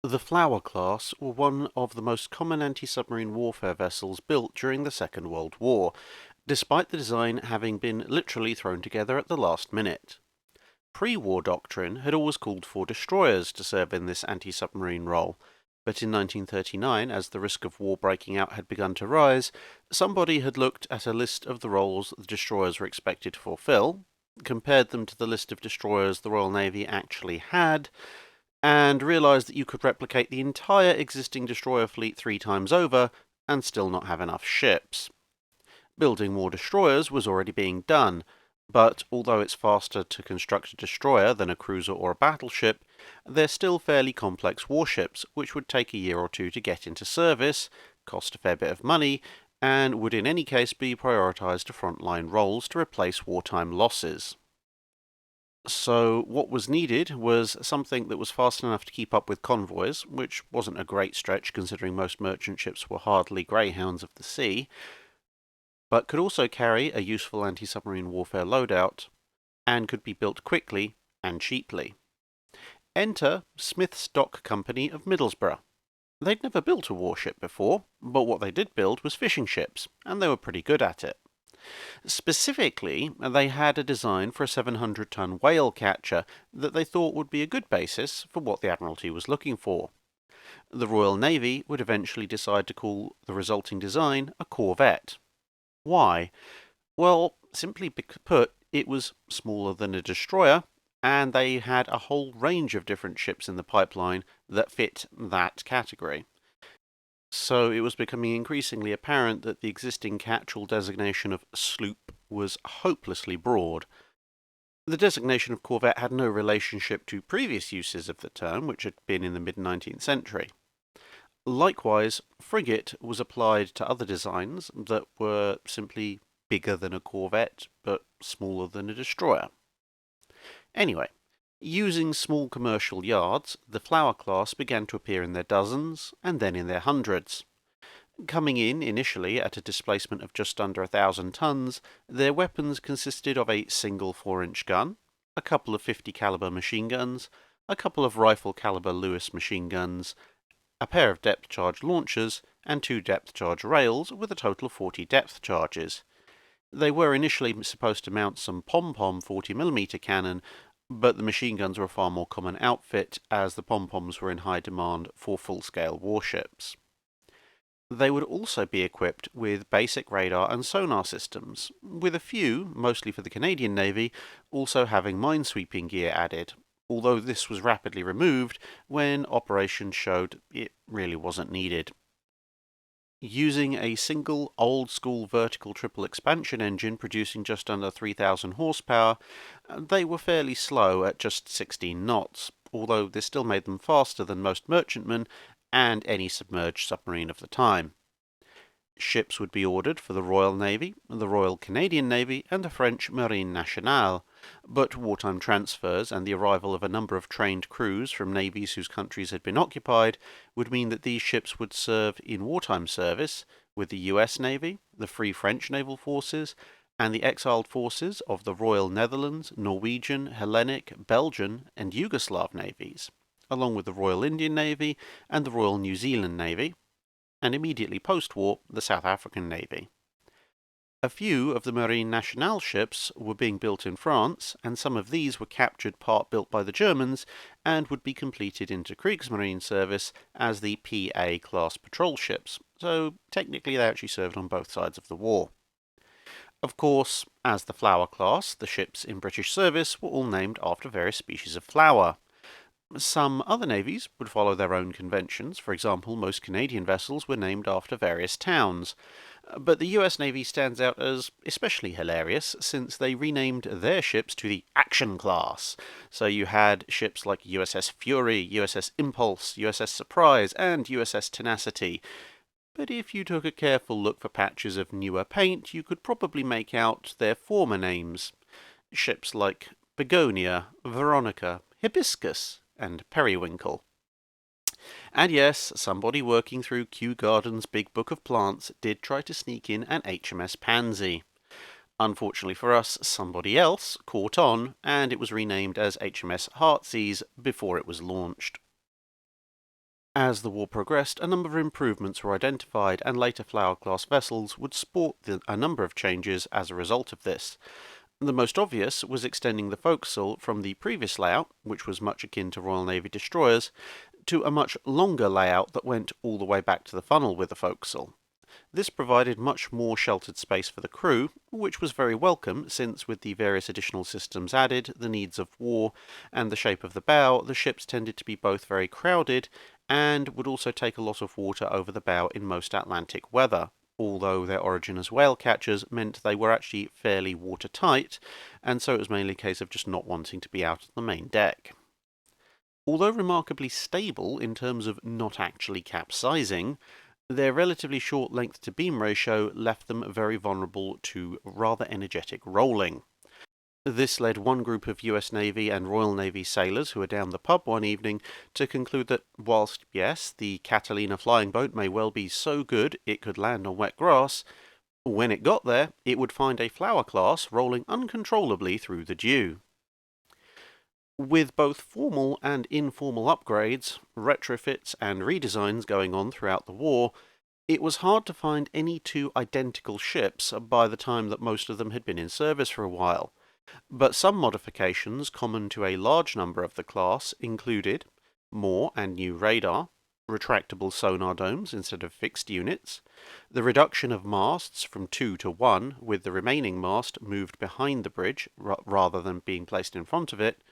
The Flower class were one of the most common anti-submarine warfare vessels built during the Second World War, despite the design having been literally thrown together at the last minute. Pre-war doctrine had always called for destroyers to serve in this anti-submarine role, but in 1939, as the risk of war breaking out had begun to rise, somebody had looked at a list of the roles the destroyers were expected to fulfill, compared them to the list of destroyers the Royal Navy actually had, and realised that you could replicate the entire existing destroyer fleet 3 times over and still not have enough ships. Building more destroyers was already being done, but although it's faster to construct a destroyer than a cruiser or a battleship, they're still fairly complex warships which would take a year or two to get into service, cost a fair bit of money, and would in any case be prioritised to frontline roles to replace wartime losses. So what was needed was something that was fast enough to keep up with convoys, which wasn't a great stretch considering most merchant ships were hardly greyhounds of the sea, but could also carry a useful anti-submarine warfare loadout, and could be built quickly and cheaply. Enter Smith's Dock Company of Middlesbrough. They'd never built a warship before, but what they did build was fishing ships, and they were pretty good at it. Specifically, they had a design for a 700-ton whale catcher that they thought would be a good basis for what the Admiralty was looking for. The Royal Navy would eventually decide to call the resulting design a corvette. Why? Well, simply put, it was smaller than a destroyer, and they had a whole range of different ships in the pipeline that fit that category. So it was becoming increasingly apparent that the existing catch-all designation of sloop was hopelessly broad. The designation of corvette had no relationship to previous uses of the term, which had been in the mid-19th century. Likewise, frigate was applied to other designs that were simply bigger than a corvette, but smaller than a destroyer. Anyway, using small commercial yards, the Flower class began to appear in their dozens, and then in their hundreds. Coming in initially at a displacement of just under 1,000 tons, their weapons consisted of a single 4-inch gun, a couple of 50 caliber machine guns, a couple of rifle caliber Lewis machine guns, a pair of depth charge launchers, and 2 depth charge rails with a total of 40 depth charges. They were initially supposed to mount some pom-pom 40mm cannon, but the machine guns were a far more common outfit, as the pom-poms were in high demand for full-scale warships. They would also be equipped with basic radar and sonar systems, with a few, mostly for the Canadian Navy, also having minesweeping gear added, although this was rapidly removed when operations showed it really wasn't needed. Using a single old-school vertical triple expansion engine producing just under 3,000 horsepower, they were fairly slow at just 16 knots, although this still made them faster than most merchantmen and any submerged submarine of the time. Ships would be ordered for the Royal Navy, the Royal Canadian Navy, and the French Marine Nationale, but wartime transfers and the arrival of a number of trained crews from navies whose countries had been occupied would mean that these ships would serve in wartime service with the U.S. Navy, the Free French Naval Forces, and the exiled forces of the Royal Netherlands, Norwegian, Hellenic, Belgian, and Yugoslav navies, along with the Royal Indian Navy and the Royal New Zealand Navy, and immediately post-war, the South African Navy. A few of the Marine Nationale ships were being built in France, and some of these were captured part built by the Germans and would be completed into Kriegsmarine service as the PA class patrol ships, so technically they actually served on both sides of the war. Of course, as the Flower class, the ships in British service were all named after various species of flower. Some other navies would follow their own conventions. For example, most Canadian vessels were named after various towns. But the US Navy stands out as especially hilarious, since they renamed their ships to the Action class. So you had ships like USS Fury, USS Impulse, USS Surprise, and USS Tenacity. But if you took a careful look for patches of newer paint, you could probably make out their former names. Ships like Begonia, Veronica, Hibiscus, and Periwinkle. And yes, somebody working through Kew Gardens' big book of plants did try to sneak in an HMS Pansy. Unfortunately for us, somebody else caught on, and it was renamed as HMS Heartsease before it was launched. As the war progressed, a number of improvements were identified, and later Flower-class vessels would sport a number of changes as a result of this. The most obvious was extending the forecastle from the previous layout, which was much akin to Royal Navy destroyers, to a much longer layout that went all the way back to the funnel with the forecastle. This provided much more sheltered space for the crew, which was very welcome since with the various additional systems added, the needs of war, and the shape of the bow, the ships tended to be both very crowded and would also take a lot of water over the bow in most Atlantic weather, although their origin as whale catchers meant they were actually fairly watertight, and so it was mainly a case of just not wanting to be out on the main deck. Although remarkably stable in terms of not actually capsizing, their relatively short length-to-beam ratio left them very vulnerable to rather energetic rolling. This led one group of US Navy and Royal Navy sailors who were down the pub one evening to conclude that whilst, yes, the Catalina flying boat may well be so good it could land on wet grass, when it got there, it would find a Flower class rolling uncontrollably through the dew. With both formal and informal upgrades, retrofits, and redesigns going on throughout the war, it was hard to find any two identical ships by the time that most of them had been in service for a while. But some modifications common to a large number of the class included more and new radar, retractable sonar domes instead of fixed units, the reduction of masts from 2 to 1, with the remaining mast moved behind the bridge rather than being placed in front of it,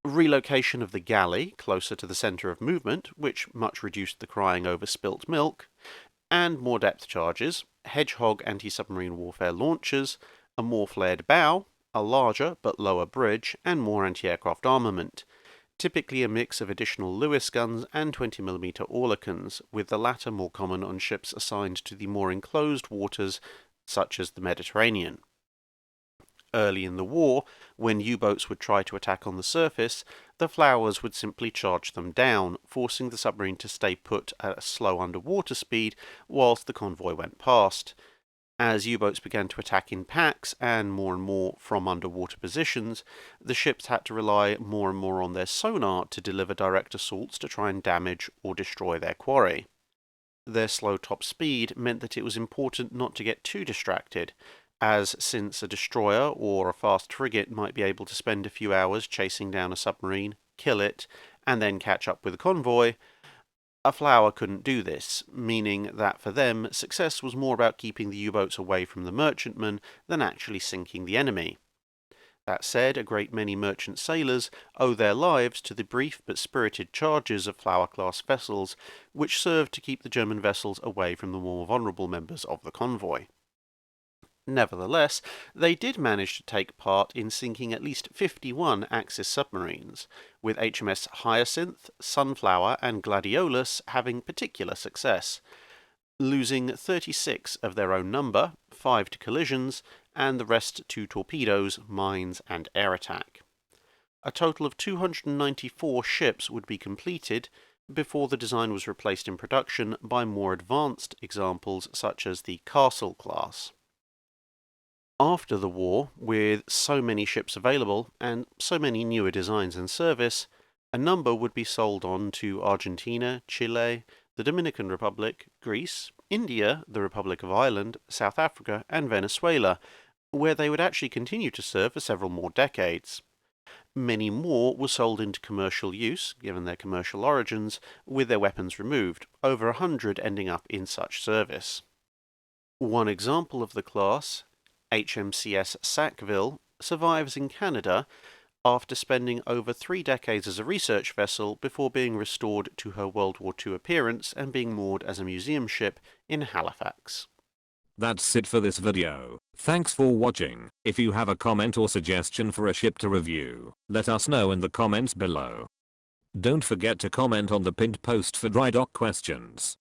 relocation of the galley closer to the centre of movement, which much reduced the crying over spilt milk, and more depth charges, Hedgehog anti-submarine warfare launchers, a more flared bow, a larger but lower bridge, and more anti-aircraft armament, typically a mix of additional Lewis guns and 20mm Oerlikons, with the latter more common on ships assigned to the more enclosed waters such as the Mediterranean. Early in the war, when U-boats would try to attack on the surface, the Flowers would simply charge them down, forcing the submarine to stay put at a slow underwater speed whilst the convoy went past. As U-boats began to attack in packs and more from underwater positions, the ships had to rely more and more on their sonar to deliver direct assaults to try and damage or destroy their quarry. Their slow top speed meant that it was important not to get too distracted, as since a destroyer or a fast frigate might be able to spend a few hours chasing down a submarine, kill it, and then catch up with a convoy, a Flower couldn't do this, meaning that for them, success was more about keeping the U-boats away from the merchantmen than actually sinking the enemy. That said, a great many merchant sailors owe their lives to the brief but spirited charges of Flower-class vessels, which served to keep the German vessels away from the more vulnerable members of the convoy. Nevertheless, they did manage to take part in sinking at least 51 Axis submarines, with HMS Hyacinth, Sunflower, and Gladiolus having particular success, losing 36 of their own number, 5 to collisions, and the rest to torpedoes, mines, and air attack. A total of 294 ships would be completed before the design was replaced in production by more advanced examples such as the Castle class. After the war, with so many ships available and so many newer designs in service, a number would be sold on to Argentina, Chile, the Dominican Republic, Greece, India, the Republic of Ireland, South Africa, and Venezuela, where they would actually continue to serve for several more decades. Many more were sold into commercial use, given their commercial origins, with their weapons removed, over 100 ending up in such service. One example of the class, HMCS Sackville, survives in Canada after spending over 3 decades as a research vessel before being restored to her World War II appearance and being moored as a museum ship in Halifax. That's it for this video. Thanks for watching. If you have a comment or suggestion for a ship to review, let us know in the comments below. Don't forget to comment on the pinned post for dry dock questions.